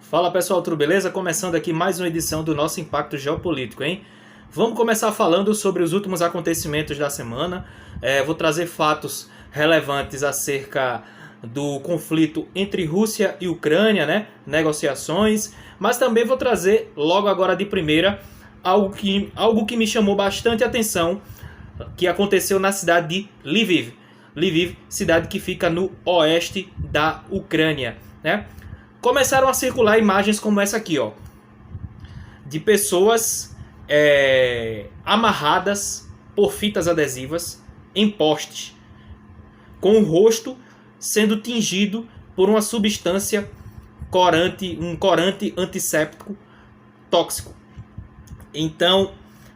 Fala pessoal, tudo beleza? Começando aqui mais uma edição do nosso Impacto Geopolítico, hein? Vamos começar falando sobre os últimos acontecimentos da semana. Vou trazer fatos relevantes acerca do conflito entre Rússia e Ucrânia, né? Negociações, mas também vou trazer logo agora de primeira algo que me chamou bastante atenção, que aconteceu na cidade de Lviv. Lviv, cidade que fica no oeste da Ucrânia, né? Começaram a circular imagens como essa aqui, ó, de pessoas amarradas por fitas adesivas em postes, com o rosto sendo tingido por uma substância um corante antisséptico tóxico. Então,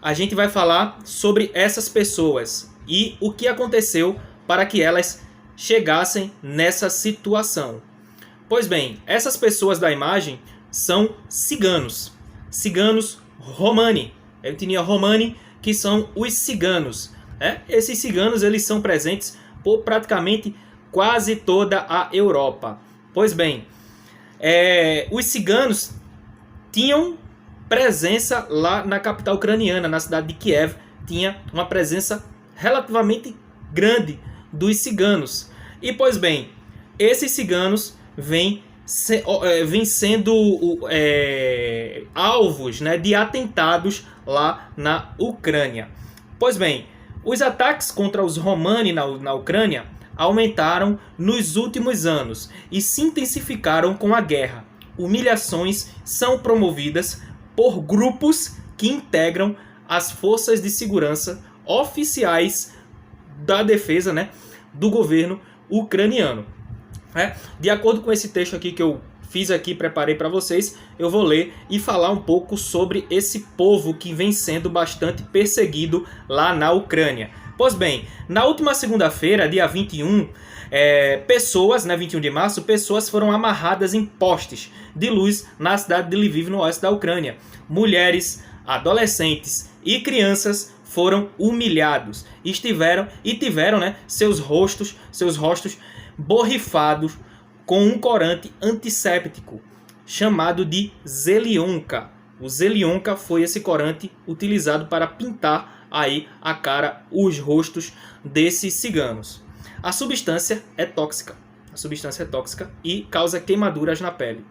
a gente vai falar sobre essas pessoas e o que aconteceu para que elas chegassem nessa situação. Pois bem, essas pessoas da imagem são ciganos romani, etnia romani, que são os ciganos. Esses ciganos eles são presentes por praticamente quase toda a Europa. Pois bem, os ciganos tinham presença lá na capital ucraniana, na cidade de Kiev, tinha uma presença relativamente grande dos ciganos. E pois bem, esses ciganos vêm sendo alvos, né, de atentados lá na Ucrânia. Pois bem, os ataques contra os romani na Ucrânia aumentaram nos últimos anos e se intensificaram com a guerra. Humilhações são promovidas por grupos que integram as forças de segurança oficiais da defesa, né, do governo ucraniano. De acordo com esse texto aqui que eu fiz aqui, preparei para vocês, eu vou ler e falar um pouco sobre esse povo que vem sendo bastante perseguido lá na Ucrânia. Pois bem, na última segunda-feira, dia 21, pessoas, né, 21 de março, pessoas foram amarradas em postes de luz na cidade de Lviv, no oeste da Ucrânia. Mulheres, adolescentes e crianças foram humilhados e tiveram, né, seus rostos borrifados com um corante antisséptico chamado de zelionka. O zelionka foi esse corante utilizado para pintar aí a cara, os rostos desses ciganos. A substância é tóxica e causa queimaduras na pele.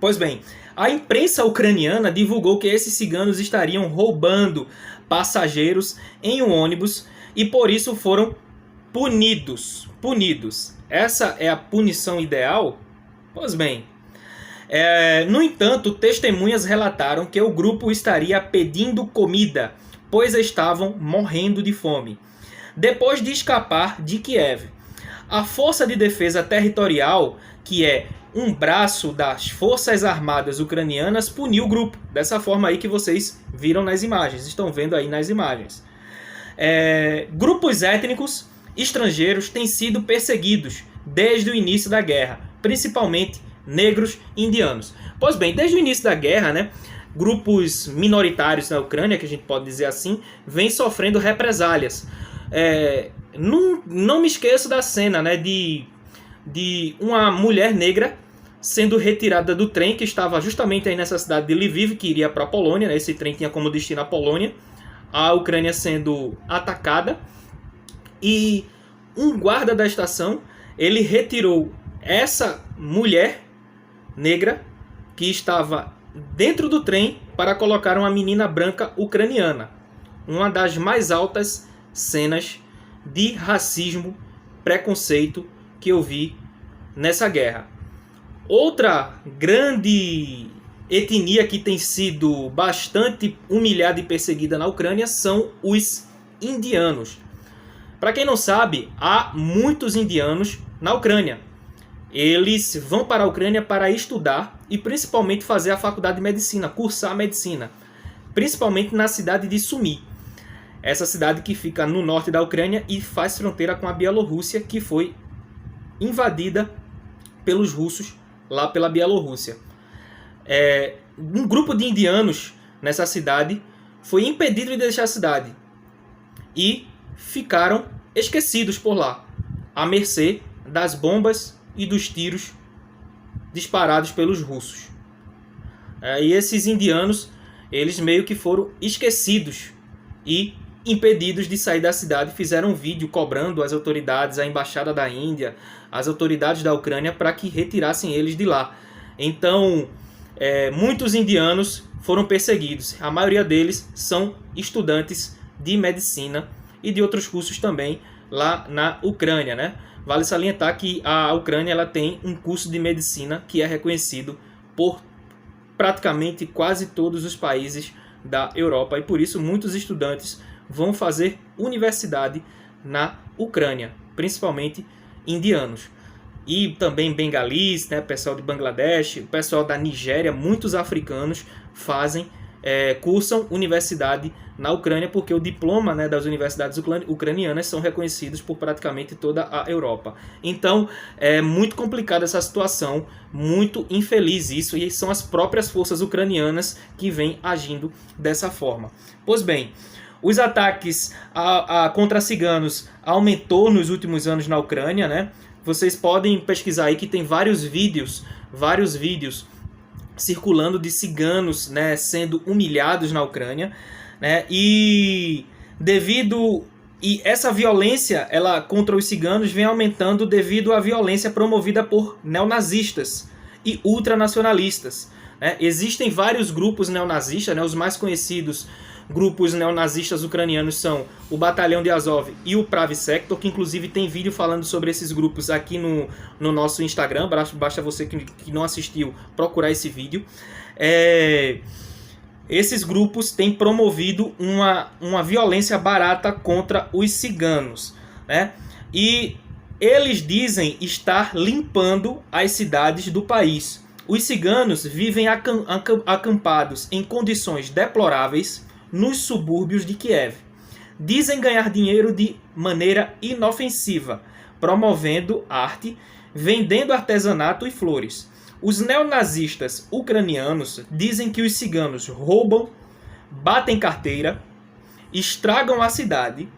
Pois bem, a imprensa ucraniana divulgou que esses ciganos estariam roubando passageiros em um ônibus e por isso foram punidos. Essa é a punição ideal? Pois bem, no entanto, testemunhas relataram que o grupo estaria pedindo comida, pois estavam morrendo de fome. Depois de escapar de Kiev, a Força de Defesa Territorial, que é um braço das Forças Armadas Ucranianas, puniu o grupo, dessa forma aí que vocês viram nas imagens, estão vendo aí nas imagens. Grupos étnicos estrangeiros têm sido perseguidos desde o início da guerra, principalmente negros e indianos. Pois bem, desde o início da guerra, né, grupos minoritários na Ucrânia, que a gente pode dizer assim, vêm sofrendo represálias. Não me esqueço da cena, né, de uma mulher negra sendo retirada do trem que estava justamente aí nessa cidade de Lviv, que iria para a Polônia, né, esse trem tinha como destino a Polônia, a Ucrânia sendo atacada. E um guarda da estação, ele retirou essa mulher negra que estava dentro do trem para colocar uma menina branca ucraniana. Uma das mais altas cenas de racismo, preconceito que eu vi nessa guerra. Outra grande etnia que tem sido bastante humilhada e perseguida na Ucrânia são os indianos. Para quem não sabe, há muitos indianos na Ucrânia. Eles vão para a Ucrânia para estudar e principalmente fazer a faculdade de medicina, cursar a medicina. Principalmente na cidade de Sumy. Essa cidade que fica no norte da Ucrânia e faz fronteira com a Bielorrússia, que foi invadida pelos russos lá pela Bielorrússia. Um grupo de indianos nessa cidade foi impedido de deixar a cidade e ficaram esquecidos por lá, à mercê das bombas e dos tiros disparados pelos russos. E esses indianos, eles meio que foram esquecidos e impedidos de sair da cidade. Fizeram um vídeo cobrando as autoridades, a embaixada da Índia, as autoridades da Ucrânia, para que retirassem eles de lá. Então, muitos indianos foram perseguidos. A maioria deles são estudantes de medicina e de outros cursos também lá na Ucrânia, né? Vale salientar que a Ucrânia ela tem um curso de medicina que é reconhecido por praticamente quase todos os países da Europa, e por isso muitos estudantes vão fazer universidade na Ucrânia, principalmente indianos. E também bengalis, né, pessoal de Bangladesh, o pessoal da Nigéria, muitos africanos cursam universidade na Ucrânia, porque o diploma, né, das universidades ucranianas são reconhecidos por praticamente toda a Europa. Então é muito complicada essa situação, muito infeliz isso, e são as próprias forças ucranianas que vêm agindo dessa forma. Pois bem, os ataques contra ciganos aumentou nos últimos anos na Ucrânia, né? Vocês podem pesquisar aí que tem vários vídeos circulando de ciganos, né, sendo humilhados na Ucrânia, né? E essa violência contra os ciganos vem aumentando devido à violência promovida por neonazistas e ultranacionalistas, né? Existem vários grupos neonazistas, né? Os mais conhecidos grupos neonazistas ucranianos são o Batalhão de Azov e o Pravi Sector, que inclusive tem vídeo falando sobre esses grupos aqui no nosso Instagram. Basta você que não assistiu procurar esse vídeo. Esses grupos têm promovido uma violência barata contra os ciganos, né? E eles dizem estar limpando as cidades do país. Os ciganos vivem acampados em condições deploráveis nos subúrbios de Kiev. Dizem ganhar dinheiro de maneira inofensiva, promovendo arte, vendendo artesanato e flores. Os neonazistas ucranianos dizem que os ciganos roubam, batem carteira, estragam a cidade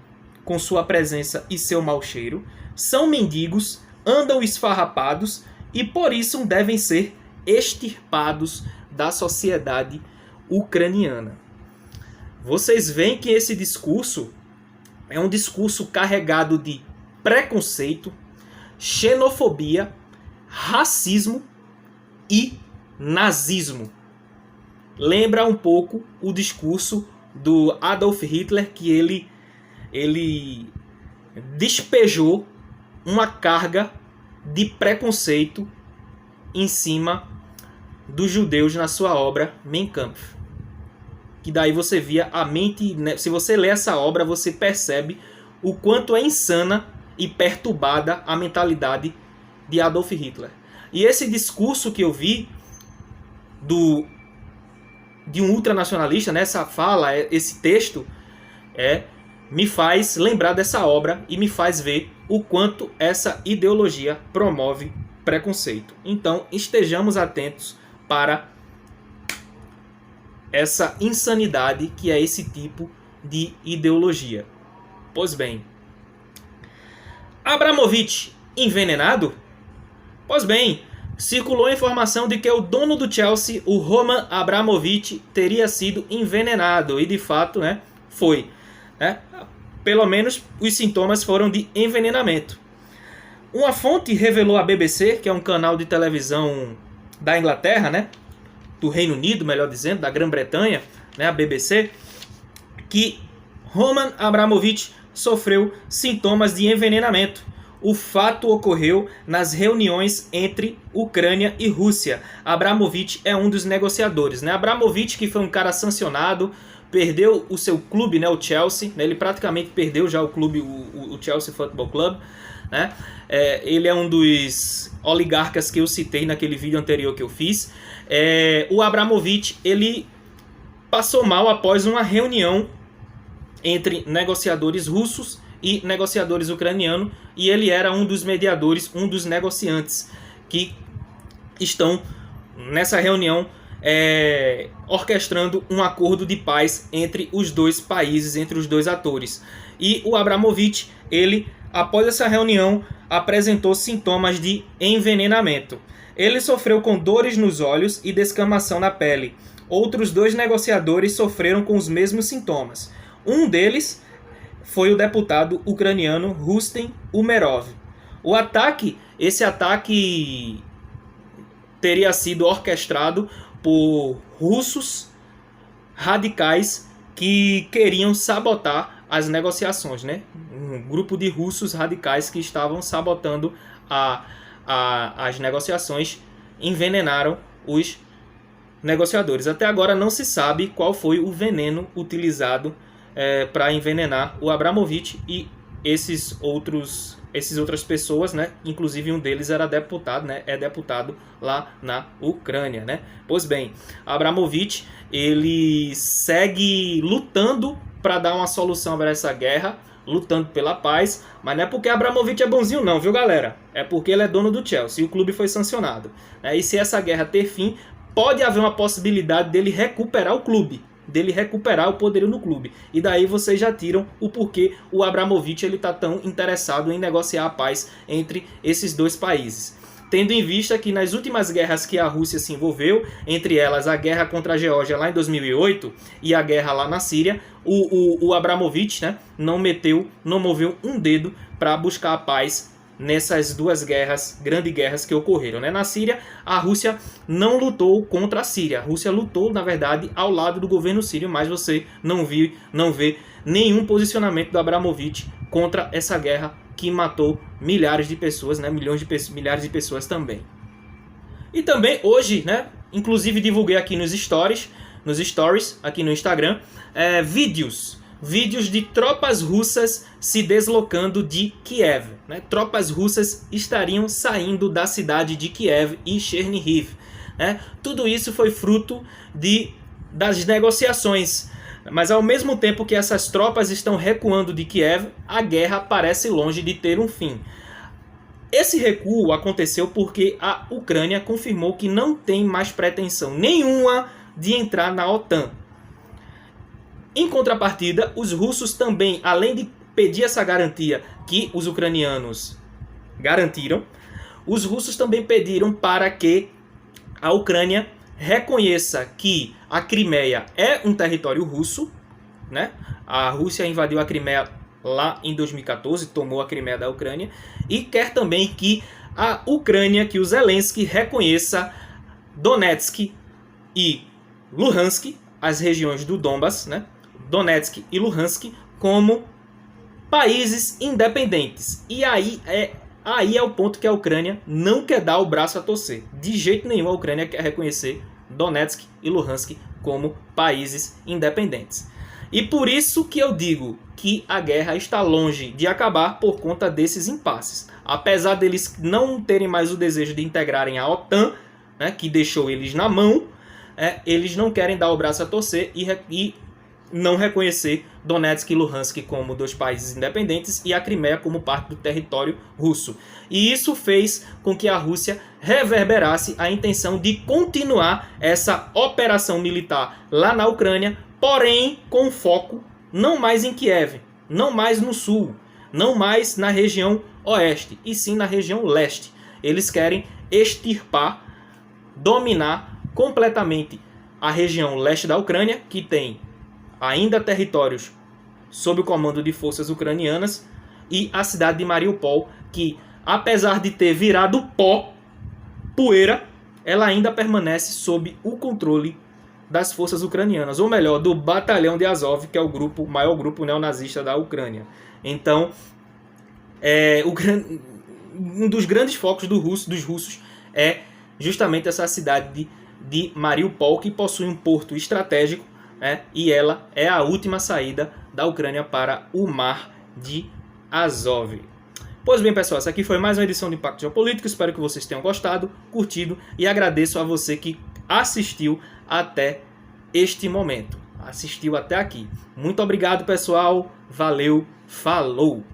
com sua presença e seu mau cheiro, são mendigos, andam esfarrapados e por isso devem ser extirpados da sociedade ucraniana. Vocês veem que esse discurso é um discurso carregado de preconceito, xenofobia, racismo e nazismo. Lembra um pouco o discurso do Adolf Hitler, que ele despejou uma carga de preconceito em cima dos judeus na sua obra Mein Kampf. Que daí você via a mente, né? Se você lê essa obra, você percebe o quanto é insana e perturbada a mentalidade de Adolf Hitler. E esse discurso que eu vi de um ultranacionalista, né, essa fala, esse texto, me faz lembrar dessa obra e me faz ver o quanto essa ideologia promove preconceito. Então, estejamos atentos para essa insanidade que é esse tipo de ideologia. Pois bem, Abramovich envenenado? Pois bem, circulou a informação de que o dono do Chelsea, o Roman Abramovich, teria sido envenenado. E de fato, né, foi. Né? Pelo menos os sintomas foram de envenenamento. Uma fonte revelou à BBC, que é um canal de televisão da Inglaterra, né, do Reino Unido, melhor dizendo, da Grã-Bretanha, né, a BBC, que Roman Abramovich sofreu sintomas de envenenamento. O fato ocorreu nas reuniões entre Ucrânia e Rússia. Abramovich é um dos negociadores, né? Abramovich, que foi um cara sancionado, perdeu o seu clube, né, o Chelsea, né? Ele praticamente perdeu já o clube, o Chelsea Football Club, né? Ele é um dos oligarcas que eu citei naquele vídeo anterior que eu fiz. O Abramovich, ele passou mal após uma reunião entre negociadores russos e negociadores ucranianos, e ele era um dos mediadores, um dos negociantes que estão nessa reunião orquestrando um acordo de paz entre os dois países, entre os dois atores. E o Abramovich, ele, após essa reunião, apresentou sintomas de envenenamento. Ele sofreu com dores nos olhos e descamação na pele. Outros 2 negociadores sofreram com os mesmos sintomas. Um deles foi o deputado ucraniano Rustem Umerov. Esse ataque teria sido orquestrado por russos radicais que queriam sabotar as negociações, né? Um grupo de russos radicais que estavam sabotando as negociações envenenaram os negociadores. Até agora não se sabe qual foi o veneno utilizado para envenenar o Abramovich e essas outras pessoas, né? Inclusive um deles era deputado, né? É deputado lá na Ucrânia, né? Pois bem, Abramovich, ele segue lutando para dar uma solução para essa guerra, lutando pela paz, mas não é porque Abramovich é bonzinho não, viu, galera? É porque ele é dono do Chelsea e o clube foi sancionado. E se essa guerra ter fim, pode haver uma possibilidade dele recuperar o clube, dele recuperar o poderio no clube. E daí vocês já tiram o porquê o Abramovich está tão interessado em negociar a paz entre esses 2 países. Tendo em vista que nas últimas guerras que a Rússia se envolveu, entre elas a guerra contra a Geórgia lá em 2008 e a guerra lá na Síria, o Abramovich, né, não moveu um dedo para buscar a paz nessas 2 grandes guerras que ocorreram, né? Na Síria, a Rússia não lutou contra a Síria. A Rússia lutou, na verdade, ao lado do governo sírio, mas você não vê nenhum posicionamento do Abramovich contra essa guerra que matou milhares de pessoas, né? Milhares de pessoas também. E também hoje, né? Inclusive divulguei aqui nos stories aqui no Instagram, vídeos de tropas russas se deslocando de Kiev, né? Tropas russas estariam saindo da cidade de Kiev e Chernihiv, né? Tudo isso foi fruto das negociações. Mas ao mesmo tempo que essas tropas estão recuando de Kiev, a guerra parece longe de ter um fim. Esse recuo aconteceu porque a Ucrânia confirmou que não tem mais pretensão nenhuma de entrar na OTAN. Em contrapartida, os russos também, além de pedir essa garantia que os ucranianos garantiram, os russos também pediram para que a Ucrânia reconheça que a Crimeia é um território russo, né? A Rússia invadiu a Crimeia lá em 2014, tomou a Crimeia da Ucrânia, e quer também que a Ucrânia, que o Zelensky reconheça Donetsk e Luhansk, as regiões do Donbas, né? Donetsk e Luhansk, como países independentes. E aí é o ponto que a Ucrânia não quer dar o braço a torcer. De jeito nenhum a Ucrânia quer reconhecer Donetsk e Luhansk como países independentes. E por isso que eu digo que a guerra está longe de acabar por conta desses impasses. Apesar deles não terem mais o desejo de integrarem a OTAN, né, que deixou eles na mão, eles não querem dar o braço a torcer e não reconhecer Donetsk e Luhansk como 2 países independentes e a Crimeia como parte do território russo. E isso fez com que a Rússia reverberasse a intenção de continuar essa operação militar lá na Ucrânia, porém com foco não mais em Kiev, não mais no sul, não mais na região oeste, e sim na região leste. Eles querem extirpar, dominar completamente a região leste da Ucrânia, que tem ainda territórios sob o comando de forças ucranianas, e a cidade de Mariupol, que apesar de ter virado poeira, ela ainda permanece sob o controle das forças ucranianas, ou melhor, do Batalhão de Azov, que é o maior grupo neonazista da Ucrânia. Então, um dos grandes focos dos russos é justamente essa cidade de Mariupol, que possui um porto estratégico, e ela é a última saída da Ucrânia para o Mar de Azov. Pois bem, pessoal, essa aqui foi mais uma edição do Impacto Geopolítico. Espero que vocês tenham gostado, curtido, e agradeço a você que assistiu até este momento. Assistiu até aqui. Muito obrigado, pessoal. Valeu, falou!